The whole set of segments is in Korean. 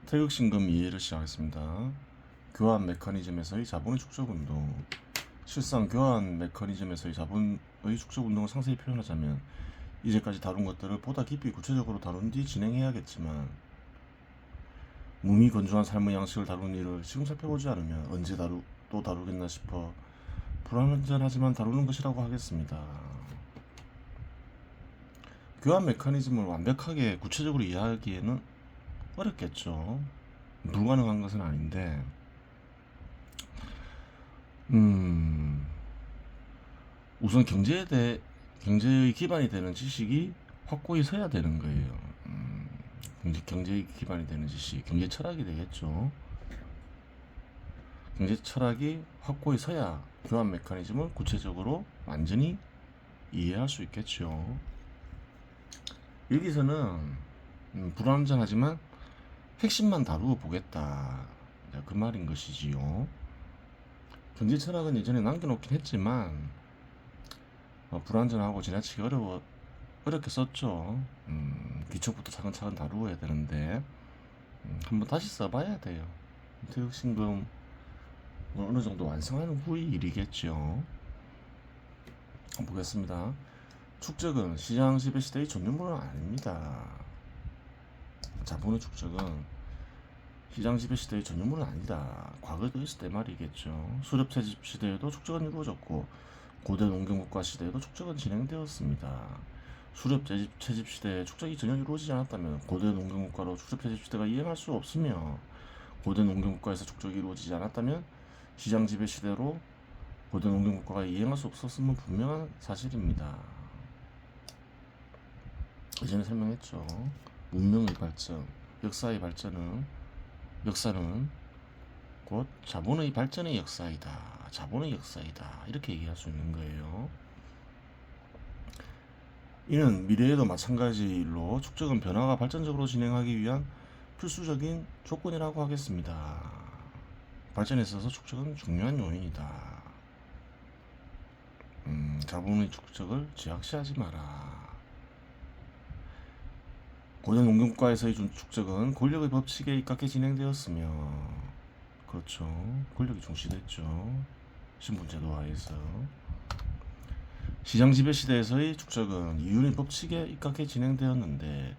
태극신금 이해를 시작하겠습니다. 교환 메커니즘에서의 자본의 축적운동. 실상 교환 메커니즘에서의 자본의 축적운동을 상세히 표현하자면 이제까지 다룬 것들을 보다 깊이 구체적으로 다룬 뒤 진행해야겠지만 무미건조한 삶의 양식을 다루는 일을 지금 살펴보지 않으면 언제 또 다루겠나 싶어 불완전하지만 다루는 것이라고 하겠습니다. 교환 메커니즘을 완벽하게 구체적으로 이해하기에는 어렵겠죠. 불가능한 것은 아닌데 우선 경제의 기반이 되는 지식이 확고히 서야 되는 거예요. 경제의 기반이 되는 지식, 경제 철학이 되겠죠. 경제 철학이 확고히 서야 교환 메커니즘을 구체적으로 완전히 이해할 수 있겠죠. 여기서는 불완전하지만 핵심만 다루어 보겠다. 그 말인 것이지요. 경제 철학은 예전에 남겨놓긴 했지만 불완전하고 지나치기 어렵게 썼죠. 기초부터 차근차근 다루어야 되는데 한번 다시 써봐야 돼요. 퇴직신금 어느 정도 완성하는 후의 일이겠죠. 보겠습니다. 축적은 시장 지배 시대의 전유물은 아닙니다. 자본의 축적은 시장 지배 시대의 전유물은 아니다. 과거에도 있을 때 말이겠죠. 수렵 채집 시대에도 축적은 이루어졌고 고대 농경국가 시대에도 축적은 진행되었습니다. 수렵 채집 시대에 축적이 전혀 이루어지지 않았다면 고대 농경국가로 수렵 채집 시대가 이행할 수 없으며 고대 농경국가에서 축적이 이루어지지 않았다면 시장 지배 시대로 고대 농경국가가 이행할 수 없었음은 분명한 사실입니다. 예전에 설명했죠. 문명의 발전, 역사는 곧 자본의 발전의 역사이다. 자본의 역사이다. 이렇게 얘기할 수 있는 거예요. 이는 미래에도 마찬가지 일로 축적은 변화가 발전적으로 진행하기 위한 필수적인 조건이라고 하겠습니다. 발전에 있어서 축적은 중요한 요인이다. 자본의 축적을 제약시하지 마라. 고대 농경국가에서의 축적은 권력의 법칙에 입각해 진행되었으며, 그렇죠. 권력이 중시됐죠. 신분제도 하에서. 시장 지배 시대에서의 축적은 이윤의 법칙에 입각해 진행되었는데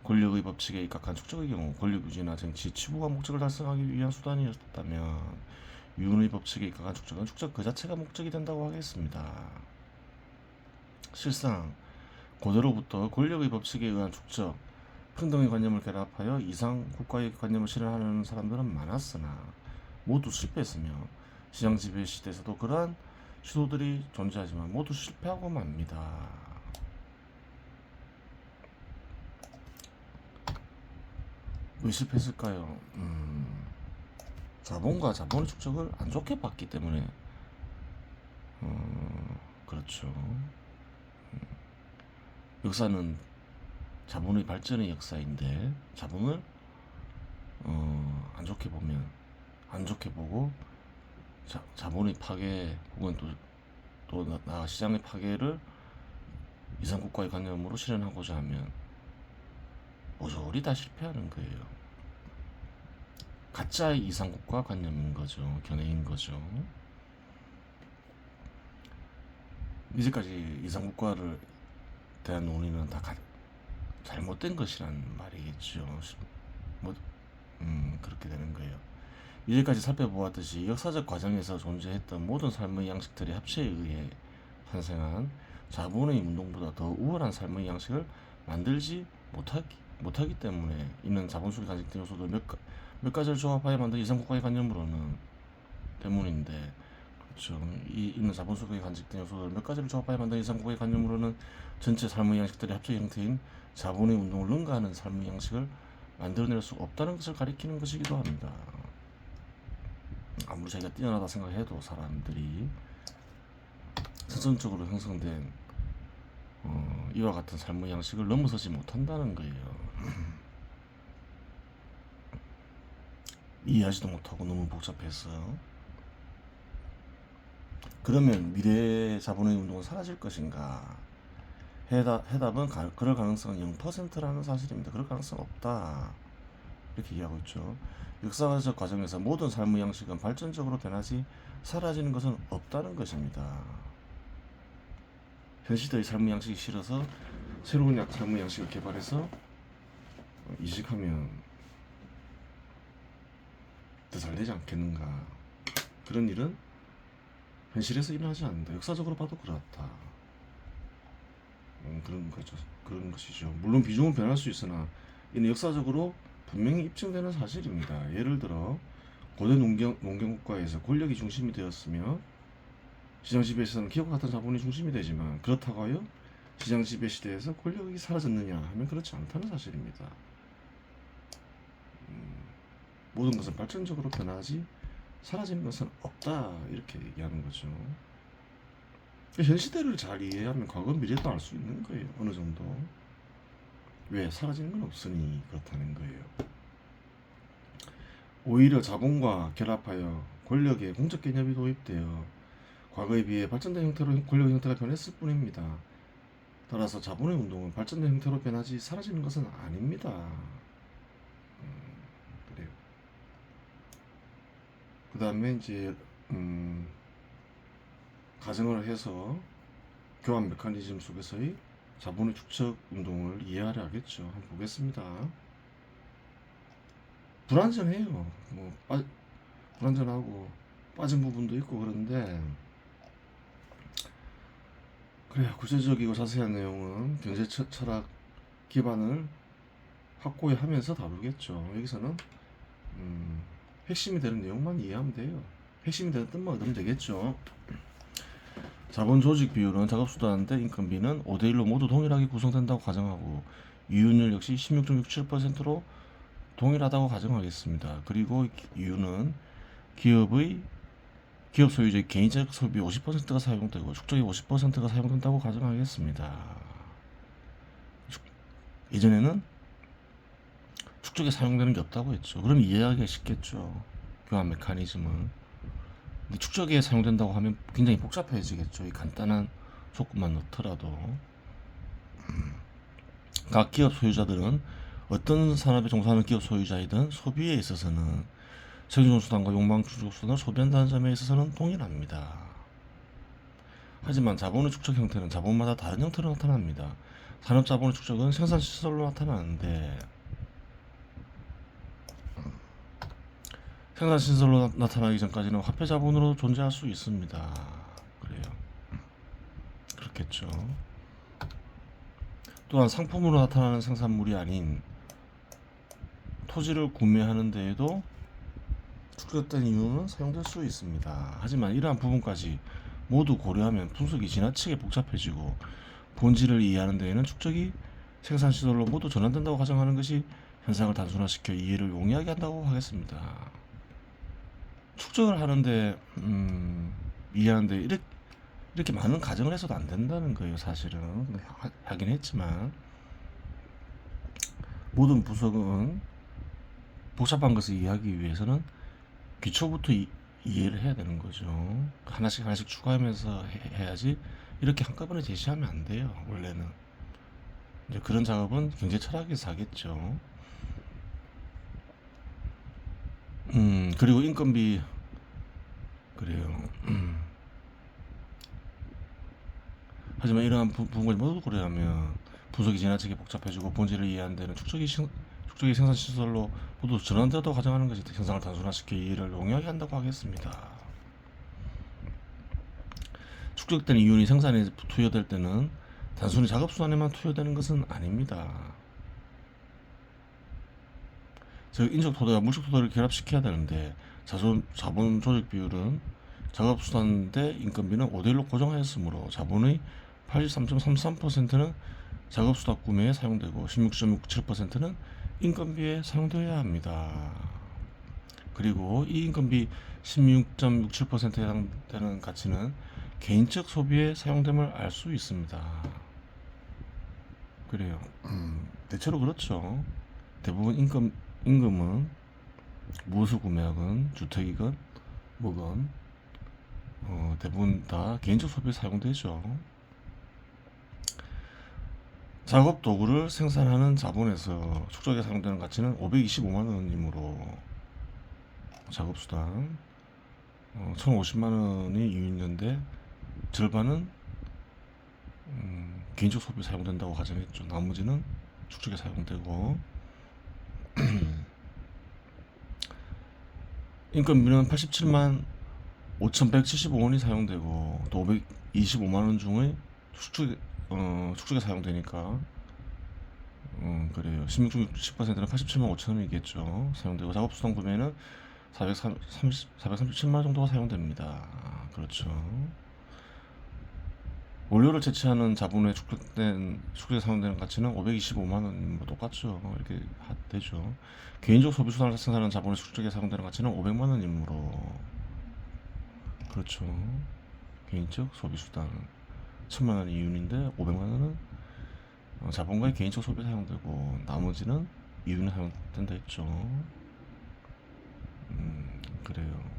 권력의 법칙에 입각한 축적의 경우 권력 유지나 정치, 치부와 목적을 달성하기 위한 수단이었다면 이윤의 법칙에 입각한 축적은 축적 그 자체가 목적이 된다고 하겠습니다. 실상 고대로부터 권력의 법칙에 의한 축적, 평등의 관념을 결합하여 이상 국가의 관념을 실현하는 사람들은 많았으나 모두 실패했으며 시장 지배 시대에서도 그러한 시도들이 존재하지만 모두 실패하고 맙니다. 왜 실패했을까요? 자본과 자본의 축적을 안 좋게 봤기 때문에 그렇죠. 역사는 자본의 발전의 역사인데 자본을 안 좋게 보면 안 좋게 보고 자본의 파괴 혹은 또 시장의 파괴를 이상국가의 관념으로 실현하고자 하면 모조리 다 실패하는 거예요. 가짜의 이상국가 관념인 거죠. 견해인 거죠. 이제까지 이상국가를 대한 논의는 다 잘못된 것이란 말이겠죠. 뭐, 그렇게 되는 거예요. 이제까지 살펴보았듯이 역사적 과정에서 존재했던 모든 삶의 양식들의 합체에 의해 탄생한 자본의 운동보다 더 우월한 삶의 양식을 만들지 못하기 때문에 이는 자본 속에 간직된 요소들 몇 가지를 조합하여 만든 이상국가의 관념으로는 때문인데, 그렇죠. 있는 자본 속에 간직된 요소들 몇 가지를 조합하여 만든 이상국가의 관념으로는 전체 삶의 양식들의 합체 형태인 자본의 운동을 능가하는 삶의 양식을 만들어낼 수 없다는 것을 가리키는 것이기도 합니다. 아무리 자기가 뛰어나다 생각해도 사람들이 선천적으로 형성된 이와 같은 삶의 양식을 넘어서지 못한다는 거예요. 이해하지도 못하고 너무 복잡해서. 그러면 미래의 자본의 운동은 사라질 것인가? 해답은 그럴 가능성은 0%라는 사실입니다. 그럴 가능성 없다. 이렇게 얘기하고 있죠. 역사적 과정에서 모든 삶의 양식은 발전적으로 변하지 사라지는 것은 없다는 것입니다. 현 시대의 삶의 양식이 싫어서 새로운 삶의 양식을 개발해서 이직하면 더 잘 되지 않겠는가. 그런 일은 현실에서 일어나지 않는다. 역사적으로 봐도 그렇다. 그런 거죠. 그런 것이죠. 물론 비중은 변할 수 있으나 이는 역사적으로 분명히 입증되는 사실입니다. 예를 들어 고대 농경국가에서 권력이 중심이 되었으며 시장 지배에서는 기업과 같은 자본이 중심이 되지만 그렇다고 하여 시장 지배 시대에서 권력이 사라졌느냐 하면 그렇지 않다는 사실입니다. 모든 것은 발전적으로 변하지 사라지는 것은 없다 이렇게 얘기하는 거죠. 현 시대를 잘 이해하면 과거 미래도 알 수 있는 거예요. 어느 정도. 왜? 사라지는 건 없으니 그렇다는 거예요. 오히려 자본과 결합하여 권력의 공적 개념이 도입되어 과거에 비해 발전된 형태로 권력 형태가 변했을 뿐입니다. 따라서 자본의 운동은 발전된 형태로 변하지 사라지는 것은 아닙니다. 그래요. 그 다음에 이제 가정을 해서 교환 메커니즘 속에서의 자본의 축적 운동을 이해하려 하겠죠. 한번 보겠습니다. 불완전해요. 불완전하고 빠진 부분도 있고 그런데 그래요. 구체적이고 자세한 내용은 경제 철학 기반을 확고히 하면서 다루겠죠. 여기서는 핵심이 되는 내용만 이해하면 돼요. 핵심이 되는 뜻만 얻으면 되겠죠. 자본 조직 비율은 작업수단 대 인건비는 5대1로 모두 동일하게 구성된다고 가정하고 이윤율 역시 16.67%로 동일하다고 가정하겠습니다. 그리고 이유는 기업 소유주의 개인적 소비 50%가 사용되고 축적이 50%가 사용된다고 가정하겠습니다. 예전에는 축적에 사용되는 게 없다고 했죠. 그럼 이해하기가 쉽겠죠. 교환 메커니즘은. 근데 축적에 사용된다고 하면 굉장히 복잡해지겠죠. 이 간단한 조건만 넣더라도. 각 기업 소유자들은 어떤 산업에 종사하는 기업 소유자이든 소비에 있어서는 생존 수단과 욕망 추적 수단을 소비한다는 점에 있어서는 동일합니다. 하지만 자본의 축적 형태는 자본마다 다른 형태로 나타납니다. 산업 자본의 축적은 생산 시설로 나타나는데 생산 시설로 나타나기 전까지는 화폐 자본으로 존재할 수 있습니다. 그래요. 그렇겠죠. 또한 상품으로 나타나는 생산물이 아닌 토지를 구매하는 데에도 축적된 이유는 사용될 수 있습니다. 하지만 이러한 부분까지 모두 고려하면 분석이 지나치게 복잡해지고 본질을 이해하는 데에는 축적이 생산시설로 모두 전환된다고 가정하는 것이 현상을 단순화시켜 이해를 용이하게 한다고 하겠습니다. 축적을 하는데 이해하는데 이렇게 많은 가정을 해서도 안 된다는 거예요. 사실은 하긴 했지만 모든 분석은 복잡한 것을 이해하기 위해서는 기초부터 이해를 해야 되는 거죠. 하나씩 추가하면서 해야지 이렇게 한꺼번에 제시하면 안 돼요. 원래는 이제 그런 작업은 경제 철학에서 하겠죠. 그리고 인건비 그래요. 하지만 이러한 부분까지 모두 고려하면 분석이 지나치게 복잡해지고 본질을 이해하는 데는 축적이 생산 시설로 모두 전환되도 가정하는 것이 현상을 단순화시켜 이해를 용이하게 한다고 하겠습니다. 축적된 이윤이 생산에 투여될 때는 단순히 작업수단에만 투여되는 것은 아닙니다. 즉 인적토대와 물적토대를 결합시켜야 되는데 자본 조직 비율은 작업수단 대 인건비는 5대1로 고정하였으므로 자본의 83.33%는 작업수단 구매에 사용되고 16.67%는 인건비에 사용되어야 합니다. 그리고 이 인건비 16.67%에 해당되는 가치는 개인적 소비에 사용됨을 알 수 있습니다. 그래요. 대체로 그렇죠. 대부분 임금은 무엇을 구매하건 주택이건 뭐건 대부분 다 개인적 소비에 사용되죠. 작업 도구를 생산하는 자본에서 축적에 사용되는 가치는 525만 원이므로 작업수당 1,050만 원이 이윤인데 절반은 개인적 소비에 사용된다고 가정했죠. 나머지는 축적에 사용되고 인건비는 87만 5,175원이 사용되고 또 525만 원 중에 축적에 사용되니까 그래요. 16 중 10%는 87만 5천 원이겠죠. 사용되고 작업수당 구매는 437만 원 정도가 사용됩니다. 그렇죠. 원료를 채취하는 자본에 축적에 사용되는 가치는 525만 원, 뭐 똑같죠. 이렇게 되죠. 개인적 소비수단을 생산하는 자본의 축적에 사용되는 가치는 500만 원이므로 그렇죠. 개인적 소비수단 1,000만 원이 이윤인데 500만 원은 자본가의 개인적 소비에 사용되고 나머지는 이윤에 사용된다 했죠. 그래요.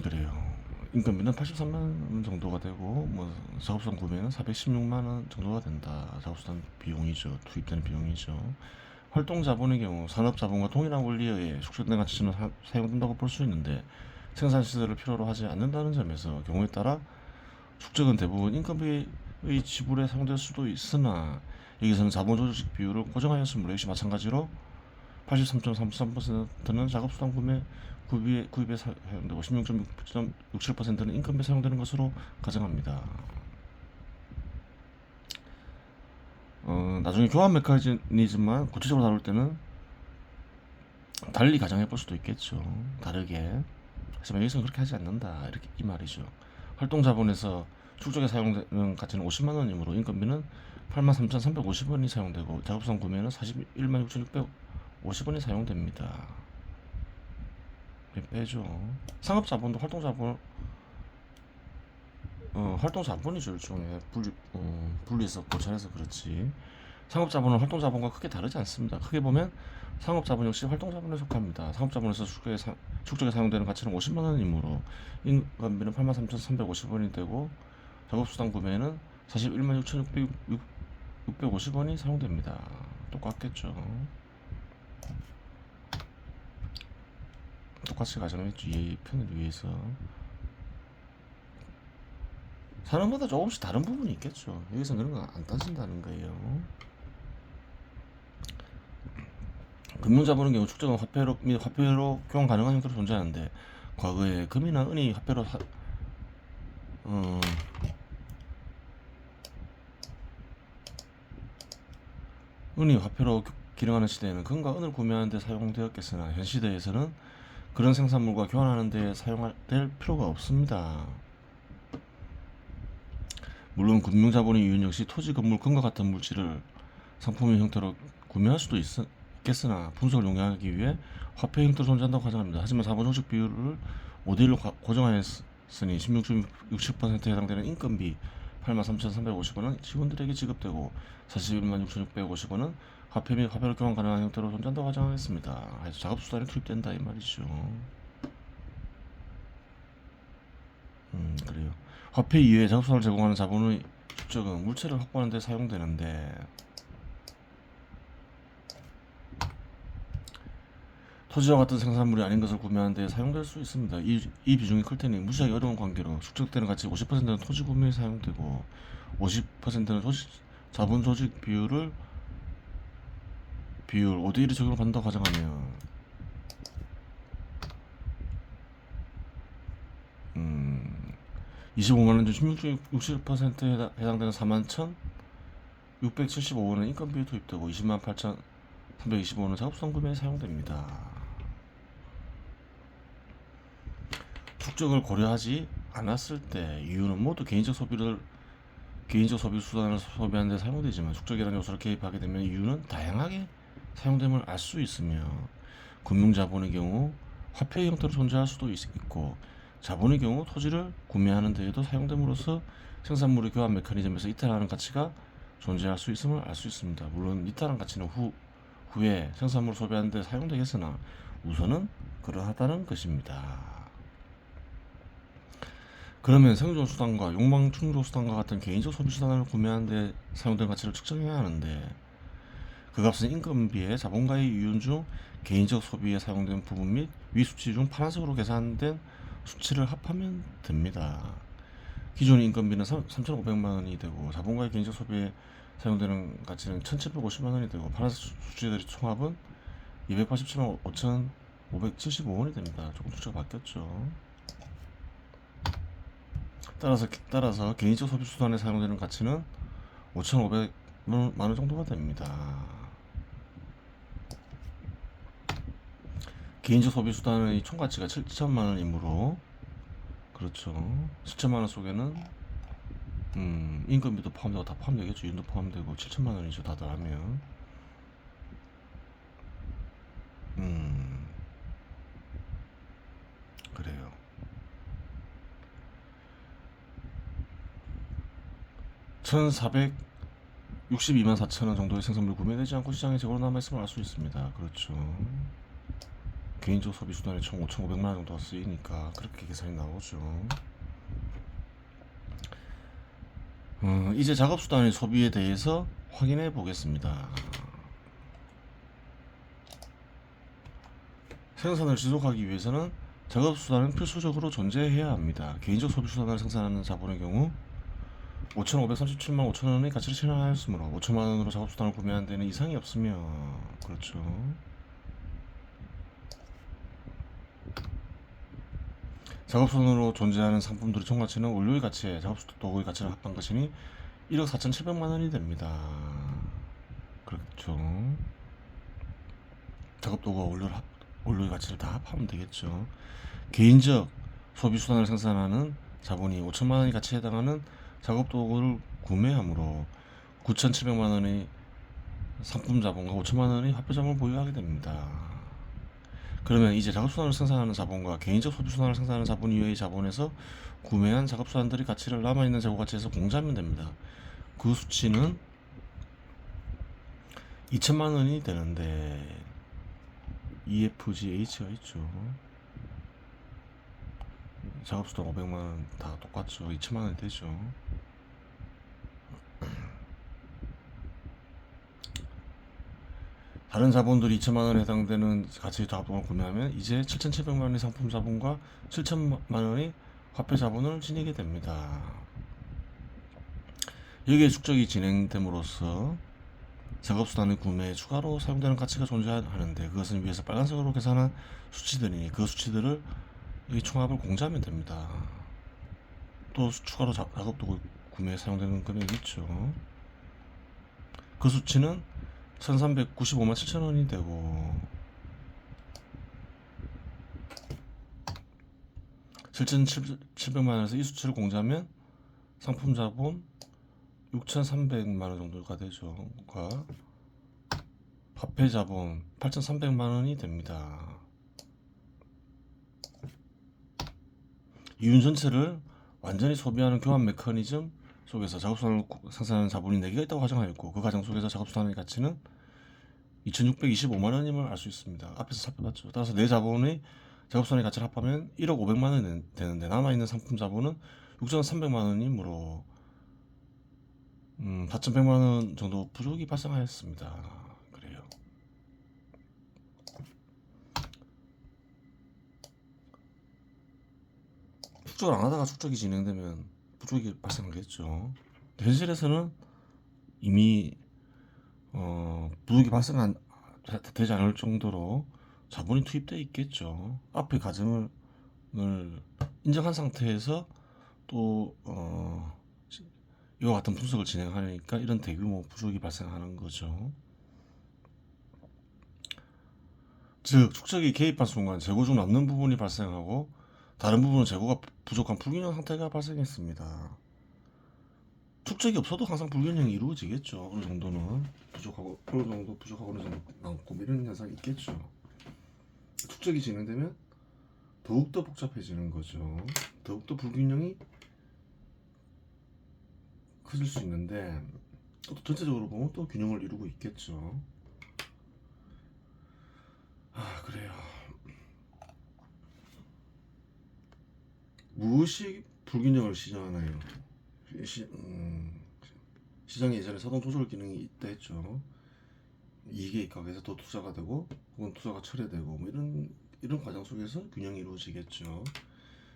그래요. 인건비는 83만 원 정도가 되고 뭐 작업수단 구매는 416만 원 정도가 된다. 작업수단 비용이죠. 투입되는 비용이죠. 활동 자본의 경우 산업 자본과 동일한 원리에 의해 축적된 가치는 사용된다고 볼 수 있는데 생산 시설을 필요로 하지 않는다는 점에서 경우에 따라 축적은 대부분 인건비의 지불에 사용될 수도 있으나 여기서는 자본 조직 비율을 고정하였으므로 역시 마찬가지로 83.33%는 작업수단 구입에 사용되고 16.67%는 인건비에 사용되는 것으로 가정합니다. 나중에 교환 메커니즘만 구체적으로 다룰 때는 달리 가정해 볼 수도 있겠죠. 다르게. 하지만 여기서는 그렇게 하지 않는다. 이렇게 이 말이죠. 활동 자본에서 축적에 사용되는 가치는 50만 원이므로 인건비는 83,350원이 사용되고 작업성 구매는 41만 6,650원이 사용됩니다. 빼죠. 상업 자본도 활동 자본 활동 자본이죠. 일종의 분리해서 고찰해서 그렇지. 상업 자본은 활동 자본과 크게 다르지 않습니다. 크게 보면 상업 자본 역시 활동 자본에 속합니다. 상업 자본에서 축적에 사용되는 가치는 50만 원이므로 인건비는 83,350원이 되고 작업수당 구매는 41만 6,650원이 사용됩니다. 똑같겠죠. 똑같이 가정했죠. 이 편을 위해서. 사람마다 조금씩 다른 부분이 있겠죠. 여기서 그런 거 안 따진다는 거예요. 금융자본의 경우 축적은 화폐로 교환 가능한 형태로 존재하는데 과거에 금이나 은이 화폐로 은이 화폐로 기능하는 시대에는 금과 은을 구매하는 데 사용되었겠으나 현 시대에서는 그런 생산물과 교환하는 데 사용될 필요가 없습니다. 물론 금융자본의 이윤 역시 토지, 건물, 금과 같은 물질을 상품의 형태로 구매할 수도 있겠으나 분석을 용이하기 위해 화폐 형태로 존재한다고 가정합니다. 하지만 자본 조직 비율을 5대1로 고정하였으니 16.67%에 해당되는 인건비 83,350원은 직원들에게 지급되고 41만 6,650원은 화폐 및 화폐로 교환 가능한 형태로 존재한다고 가정하겠습니다. 그래서 작업수단이 투입된다 이 말이죠. 그래요. 화폐 이외에 작업수단을 제공하는 자본의 축적은 물체를 확보하는 데 사용되는데 토지와 같은 생산물이 아닌 것을 구매하는 데 사용될 수 있습니다. 이 비중이 클 테니 무시하기 어려운 관계로 축적되는 가치 50%는 토지 구매에 사용되고 50%는 자본 조직 비율 5대1이 적용을 받는다고 가정하면 25만원 중 16.67%에 해당되는 41,675원은 인건비에 투입되고 20만 8,325원은 작업성 구매에 사용됩니다. 축적을 고려하지 않았을 때 이유는 모두 개인적 소비 수단을 소비하는 데 사용되지만 축적이라는 요소를 개입하게 되면 이유는 다양하게 사용됨을 알 수 있으며 금융자본의 경우 화폐 형태로 존재할 수도 있고 자본의 경우 토지를 구매하는 데에도 사용됨으로써 생산물의 교환 메커니즘에서 이탈하는 가치가 존재할 수 있음을 알 수 있습니다. 물론 이탈한 가치는 후에 생산물을 소비하는 데 사용되겠으나 우선은 그러하다는 것입니다. 그러면 생존 수단과 욕망 충족 수단과 같은 개인적 소비 수단을 구매하는 데 사용되는 가치를 측정해야 하는데 그 값은 인건비의 자본가의 이윤 중 개인적 소비에 사용된 부분 및 위 수치 중 파란색으로 계산된 수치를 합하면 됩니다. 기존 인건비는 3,500만 원이 되고 자본가의 개인적 소비에 사용되는 가치는 1,750만 원이 되고 파란색 수치들의 총합은 287만 5,575원이 됩니다. 조금 수치가 바뀌었죠. 따라서 개인적 소비 수단에 사용되는 가치는 5,500만 원 정도가 됩니다. 개인적 소비 수단의 총가치가 7천만 원이므로 그렇죠. 7천만 원 속에는 인건비도 포함되고 다 포함되겠죠. 윤도 포함되고 7천만 원이죠. 다들 하면 그래요. 1,462만 4천 원 정도의 생산물 구매되지 않고 시장에 재고로 남아있음을 알 수 있습니다. 그렇죠. 개인적 소비 수단에 총 5,500만 원 정도가 쓰이니까 그렇게 계산이 나오죠. 이제 작업수단의 소비에 대해서 확인해 보겠습니다. 생산을 지속하기 위해서는 작업수단은 필수적으로 존재해야 합니다. 개인적 소비수단을 생산하는 자본의 경우 5,537만 5천 원의 가치를 실현하였으므로 5천만 원으로 작업수단을 구매하는 데는 이상이 없으며 그렇죠. 작업수단으로 존재하는 상품들의 총가치는 원료의 가치에 작업도구의 가치를 합한 것이니 1억 4,700만 원이 됩니다. 그렇죠. 작업도구와 원료의 가치를 다 합하면 되겠죠. 개인적 소비수단을 생산하는 자본이 5천만 원의 가치에 해당하는 작업도구를 구매하므로 9,700만 원의 상품 자본과 5천만 원의 화폐 자본을 보유하게 됩니다. 그러면 이제 작업수단을 생산하는 자본과 개인적 소비수단을 생산하는 자본 이외의 자본에서 구매한 작업수단들의 가치를 남아있는 재고가치에서 공제하면 됩니다. 그 수치는 2천만 원이 되는데 EFGH가 있죠. 작업수단 500만 원 다 똑같죠. 2천만 원이 되죠. 다른 자본들이 2천만 원에 해당되는 가치의 작업동을 구매하면 이제 7,700만 원의 상품 자본과 7천만 원의 화폐 자본을 지니게 됩니다. 여기에 축적이 진행됨으로써 작업수단의 구매에 추가로 사용되는 가치가 존재하는데 그것은 위에서 빨간색으로 계산한 수치들이니 그 수치들을 이 총합을 공제하면 됩니다. 또 추가로 작업도구 구매에 사용되는 금액이 있죠. 그 수치는 1,395만 7천 원이 되고 7,700만 원에서 이 수치를 공제하면 상품 자본 6,300만 원 정도가 되죠. 과 화폐 자본 8,300만 원이 됩니다. 이윤 전체를 완전히 소비하는 교환 메커니즘 속에서 작업수단을 생산하는 자본이 4개가 있다고 가정하였고 그 가정 속에서 작업수단의 가치는 2,625만 원임을 알 수 있습니다. 앞에서 살펴봤죠. 따라서 내 자본의 작업수단의 가치를 합하면 1억 500만 원이 되는데 남아있는 상품 자본은 6,300만 원이므로 4,100만 원 정도 부족이 발생하였습니다. 그래요. 축적을 안 하다가 축적이 진행되면 부족이 발생하겠죠. 현실에서는 이미 부족이 되지 않을 정도로 자본이 투입되어 있겠죠. 앞의 가정을 인정한 상태에서 또 이와 같은 분석을 진행하니까 이런 대규모 부족이 발생하는 거죠. 즉 축적이 개입한 순간 재고 중 남는 부분이 발생하고 다른 부분은 재고가 부족한 불균형 상태가 발생했습니다. 축적이 없어도 항상 불균형이 이루어지겠죠. 어느 정도는 부족하고 어느 정도 부족하고 어느 정도 많고 이런 현상이 있겠죠. 축적이 진행되면 더욱더 복잡해지는 거죠. 더욱더 불균형이 커질 수 있는데 또 전체적으로 보면 또 균형을 이루고 있겠죠. 그래요. 무엇이 불균형을 시정하나요? 시장에 예전에 자동 조절 기능이 있다 했죠. 이익에 입각해서 또 투자가 되고 혹은 투자가 철회되고 뭐 이런 과정 속에서 균형이 이루어지겠죠.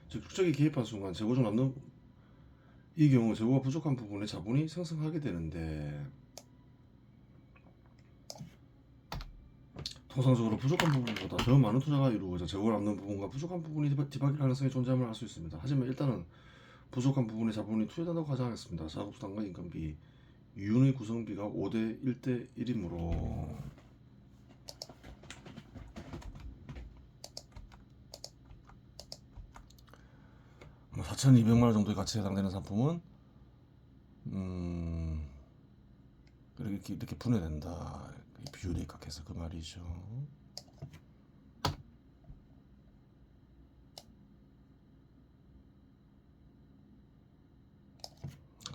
즉 축적이 개입한 순간 재고 중 남는 이 경우 재고가 부족한 부분에 자본이 생성하게 되는데 통상적으로 부족한 부분보다 더 많은 투자가 이루어져 재고가 남는 부분과 부족한 부분이 뒤바뀔 가능성이 존재함을 알 수 있습니다. 하지만 일단은 부족한 부분에 자본이 투여된다고 가정하겠습니다. 자금수당과 인건비, 유은의 구성비가 5대 1대 1이므로 4,200만원 정도의 가치에 해당되는 상품은 이렇게 분해된다. 비율에 입각해서 그 말이죠.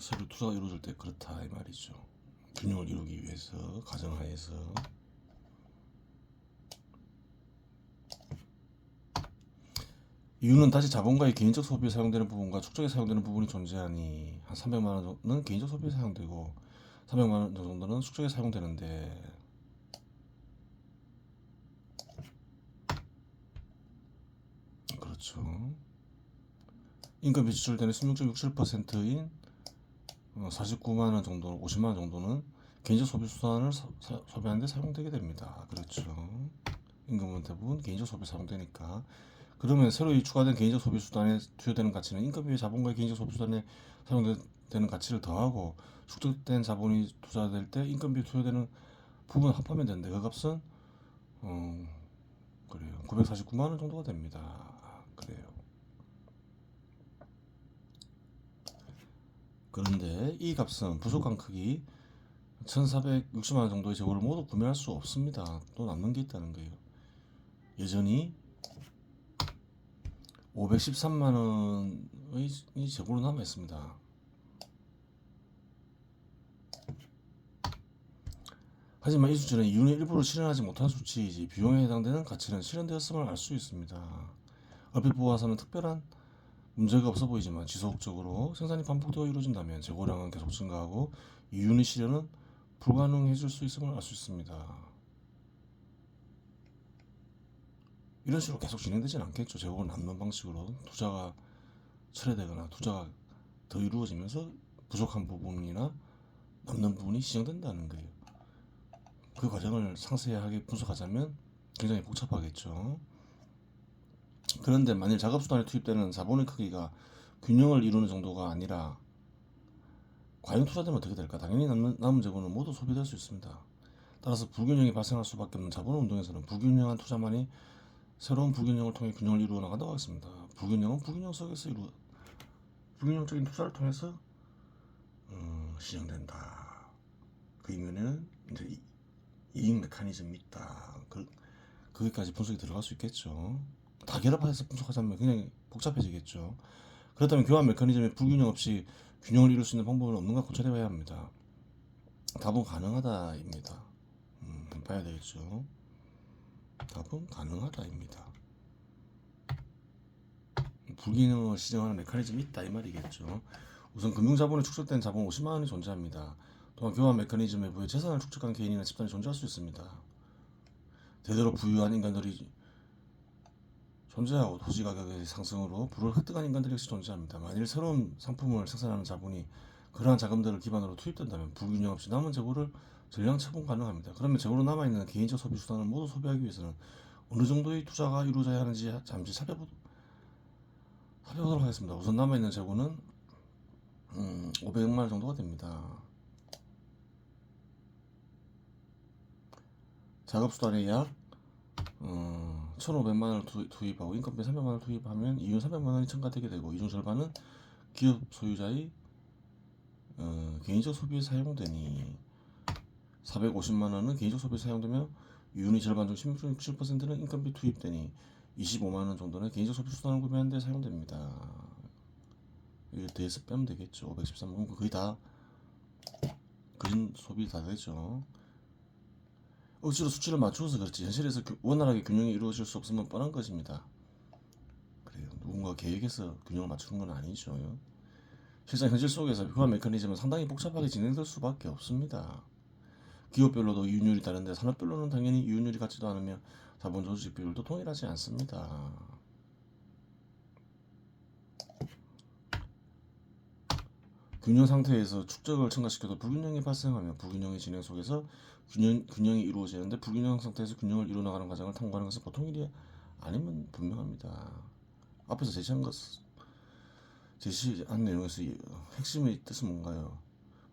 서로 투자가 이루어질 때 그렇다 이 말이죠. 균형을 이루기 위해서 가정하에서 이유는 다시 자본가의 개인적 소비에 사용되는 부분과 축적에 사용되는 부분이 존재하니 한 300만원 정도는 개인적 소비에 사용되고 300만원 정도는 축적에 사용되는데 그렇죠. 인건비 지출되는 16.67%인 49만원 정도, 50만원 정도는 개인적 소비 수단을 소비하는 데 사용되게 됩니다. 그렇죠. 임금은 대부분 개인적 소비에 사용되니까. 그러면 새로 추가된 개인적 소비 수단에 투여되는 가치는 인건비의 자본과의 개인적 소비 수단에 사용되는 가치를 더하고 축적된 자본이 투자될 때 인건비에 투여되는 부분을 합하면 되는데 그 값은 그래요. 949만원 정도가 됩니다. 그래요. 그런데 이 값은 부족한 크기 1460만원 정도의 재고를 모두 구매할 수 없습니다. 또 남는 게 있다는 거예요. 여전히 513만원의 재고로 남아 있습니다. 하지만 이 수치는 이윤의 일부를 실현하지 못한 수치이지 비용에 해당되는 가치는 실현되었음을 알 수 있습니다. 얼핏 보아서는 특별한 문제가 없어 보이지만 지속적으로 생산이 반복되어 이루어진다면 재고량은 계속 증가하고 이윤의 실현은 불가능해질 수 있음을 알 수 있습니다. 이런 식으로 계속 진행되진 않겠죠. 재고가 남는 방식으로 투자가 철회되거나 투자가 더 이루어지면서 부족한 부분이나 남는 부분이 시정된다는 거예요. 그 과정을 상세하게 분석하자면 굉장히 복잡하겠죠. 그런데 만일 작업수단에 투입되는 자본의 크기가 균형을 이루는 정도가 아니라 과연 투자되면 어떻게 될까? 당연히 남은 재고는 모두 소비될 수 있습니다. 따라서 불균형이 발생할 수밖에 없는 자본 운동에서는 불균형한 투자만이 새로운 불균형을 통해 균형을 이루어 나간다고 하겠습니다. 불균형은 불균형 속에서 불균형적인 투자를 통해서 시정된다. 그 이면에는 이제 이익 메커니즘이 있다. 거기까지 분석이 들어갈 수 있겠죠. 다 결합해서 분석하자면 굉장히 복잡해지겠죠. 그렇다면 교환 메커니즘의 불균형 없이 균형을 이룰 수 있는 방법은 없는가 고찰해봐야 합니다. 답은 가능하다입니다. 봐야 되겠죠. 답은 가능하다입니다. 불균형을 시정하는 메커니즘이 있다 이 말이겠죠. 우선 금융자본에 축적된 자본 50만원이 존재합니다. 또한 교환 메커니즘에 부여 재산을 축적한 개인이나 집단이 존재할 수 있습니다. 대대로 부유한 인간들이 존재하고 토지 가격의 상승으로 부를 획득한 인간들이 역시 존재합니다. 만일 새로운 상품을 생산하는 자본이 그러한 자금들을 기반으로 투입된다면 불균형 없이 남은 재고를 전량 처분 가능합니다. 그러면 재고로 남아있는 개인적 소비 수단을 모두 소비하기 위해서는 어느 정도의 투자가 이루어져야 하는지 잠시 살펴보도록 하겠습니다. 우선 남아있는 재고는 500만원 정도가 됩니다. 작업수단에 약 1,500만원을 투입하고 인건비 300만원을 투입하면 이윤 300만원이 첨가되게 되고 이 중 절반은 기업 소유자의 개인적 소비에 사용되니 450만원은 개인적 소비에 사용되며 이윤의 절반 중 16.67%는 인건비 투입되니 25만원 정도는 개인적 소비 수단을 구매하는 데 사용됩니다. 이거 더해서 빼면 되겠죠. 513만원 거의 다 그린 소비 다 되죠. 억지로 수치를 맞추어서 그렇지 현실에서 원활하게 균형이 이루어질 수 없으면 뻔한 것입니다. 그래요. 누군가 계획해서 균형을 맞추는 건 아니죠. 실상 현실 속에서 교환 메커니즘은 상당히 복잡하게 진행될 수밖에 없습니다. 기업별로도 이윤율이 다른데 산업별로는 당연히 이윤율이 같지도 않으며 자본 조직 비율도 동일하지 않습니다. 균형 상태에서 축적을 첨가시켜도 불균형이 발생하며 불균형의 진행 속에서 균형이 이루어지는데 불균형 상태에서 균형을 이루어나가는 과정을 탐구하는 것은 보통 일이 아니면 분명합니다. 앞에서 제시한 내용에서 핵심의 뜻은 뭔가요?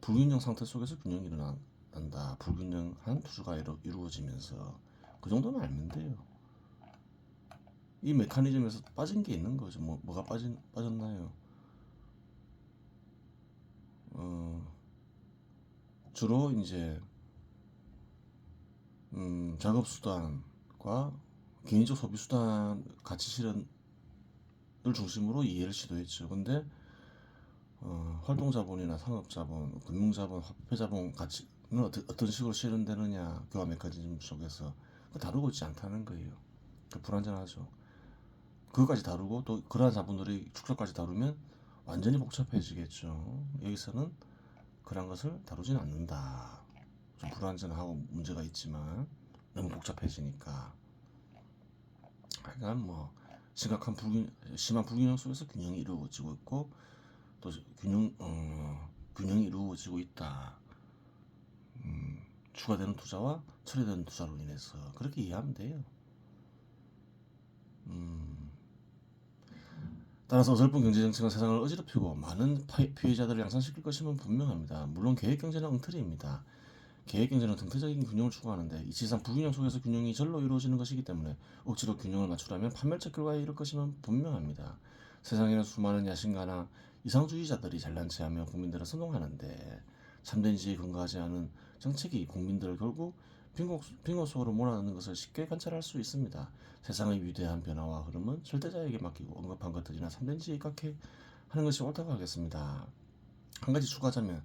불균형 상태 속에서 균형이 일어난다. 불균형한 투수가 이루어지면서 그 정도는 알면 돼요. 이 메커니즘에서 빠진 게 있는 거죠. 뭐가 빠졌나요? 주로 이제 작업 수단과 개인적 소비 수단 가치 실현을 중심으로 이해를 시도했죠. 근데 활동 자본이나 산업 자본, 금융 자본, 화폐 자본 가치는 어떤 식으로 실현되느냐 교환 메커니즘 속에서 다루고 있지 않다는 거예요. 불완전하죠. 그것까지 다루고 또 그러한 자본들의 축소까지 다루면 완전히 복잡해지겠죠. 여기서는 그런 것을 다루진 않는다. 좀 불완전하고 문제가 있지만 너무 복잡해지니까. 하여간 뭐 심한 불균형 속에서 균형이 이루어지고 있고 또 균형이 이루어지고 있다. 추가되는 투자와 처리되는 투자로 인해서 그렇게 이해하면 돼요. 따라서 어설픈 경제정책은 세상을 어지럽히고 많은 피해자들을 양산시킬 것임은 분명합니다. 물론 계획경제는 엉터리입니다. 계획경제는 등태적인 균형을 추구하는데 이치상 불균형 속에서 균형이 절로 이루어지는 것이기 때문에 억지로 균형을 맞추려면 판멸적 결과에 이를 것임은 분명합니다. 세상에는 수많은 야심가나 이상주의자들이 잘난 체하며 국민들을 선동하는데 참된 지혜에 근거하지 않은 정책이 국민들을 결국 빙고 속으로 몰아넣는 것을 쉽게 관찰할 수 있습니다. 세상의 위대한 변화와 흐름은 절대자에게 맡기고 언급한 것들이나 참된 지혜에 각해 하는 것이 옳다고 하겠습니다. 한 가지 추가하자면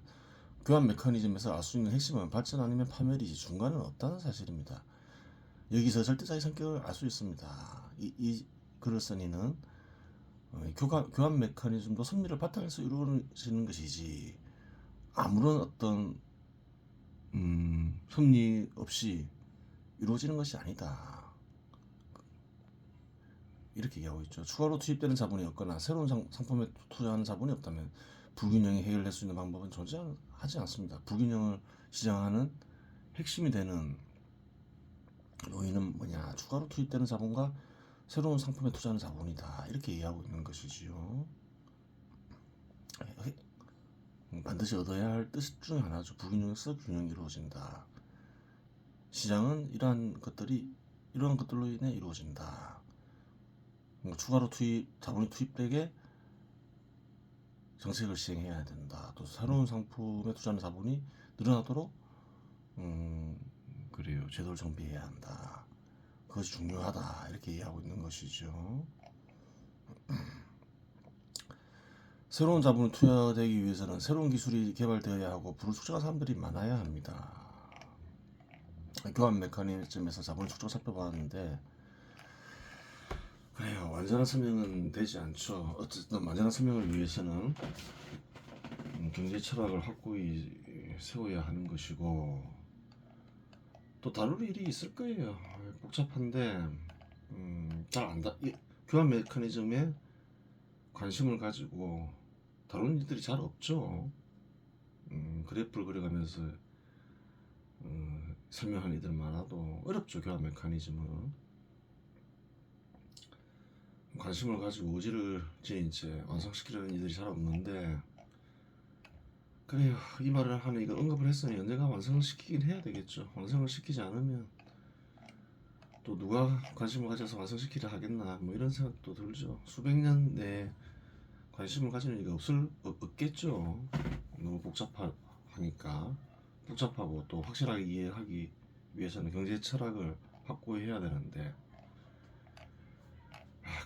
교환 메커니즘에서 알 수 있는 핵심은 발전 아니면 파멸이지 중간은 없다는 사실입니다. 여기서 절대자의 성격을 알 수 있습니다. 이 글을 쓴 이는 교환 메커니즘도 승리를 바탕에서 이루어지는 것이지 아무런 어떤 섭리 없이 이루어지는 것이 아니다. 이렇게 얘기하고 있죠. 추가로 투입되는 자본이 없거나 새로운 상품에 투자하는 자본이 없다면 불균형이 해결될 수 있는 방법은 존재하지 않습니다. 불균형을 시장하는 핵심이 되는 요인은 뭐냐? 추가로 투입되는 자본과 새로운 상품에 투자하는 자본이다. 이렇게 이해하고 있는 것이지요. 반드시 얻어야 할 뜻 중에 하나죠. 불균형에서 균형이 이루어진다. 시장은 이러한 것들로 인해 이루어진다. 추가로 자본이 투입되게 정책을 시행해야 된다. 또 새로운 상품에 투자하는 자본이 늘어나도록 그래요. 제도를 정비해야 한다. 그것이 중요하다. 이렇게 이해하고 있는 것이죠. 새로운 자본이 투여되기 위해서는 새로운 기술이 개발되어야 하고 불을 축적한 사람들이 많아야 합니다. 교환 메커니즘에서 자본을 축적 살펴봤는데 그래요. 완전한 설명은 되지 않죠. 어쨌든 완전한 설명을 위해서는 경제 철학을 확고히 세워야 하는 것이고 또 다룰 일이 있을 거예요. 복잡한데 잘 안다. 교환 메커니즘에 관심을 가지고 다루는 일들이 잘 없죠. 그래프를 그려가면서 설명하는 이들 많아도 어렵죠. 교환 메커니즘은 관심을 가지고 의지를 이제 완성시키려는 이들이 잘 없는데 그래요. 이 말을 하는 이거 언급을 했으니 언젠가 완성을 시키긴 해야 되겠죠. 완성을 시키지 않으면 또 누가 관심을 가져서 완성시키려 하겠나 뭐 이런 생각도 들죠. 수백 년 내에 관심을 가지는 이가 없겠죠. 너무 복잡하니까 복잡하고 또 확실하게 이해하기 위해서는 경제 철학을 확고히 해야 되는데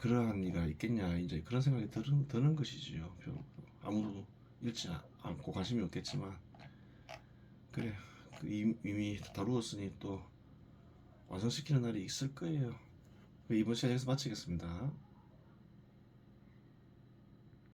그러한 이가 있겠냐 이제 그런 생각이 드는 것이지요. 아무도 읽지 않고 관심이 없겠지만 그래 이미 다루었으니 또 완성시키는 날이 있을 거예요. 이번 시간 여기서 마치겠습니다.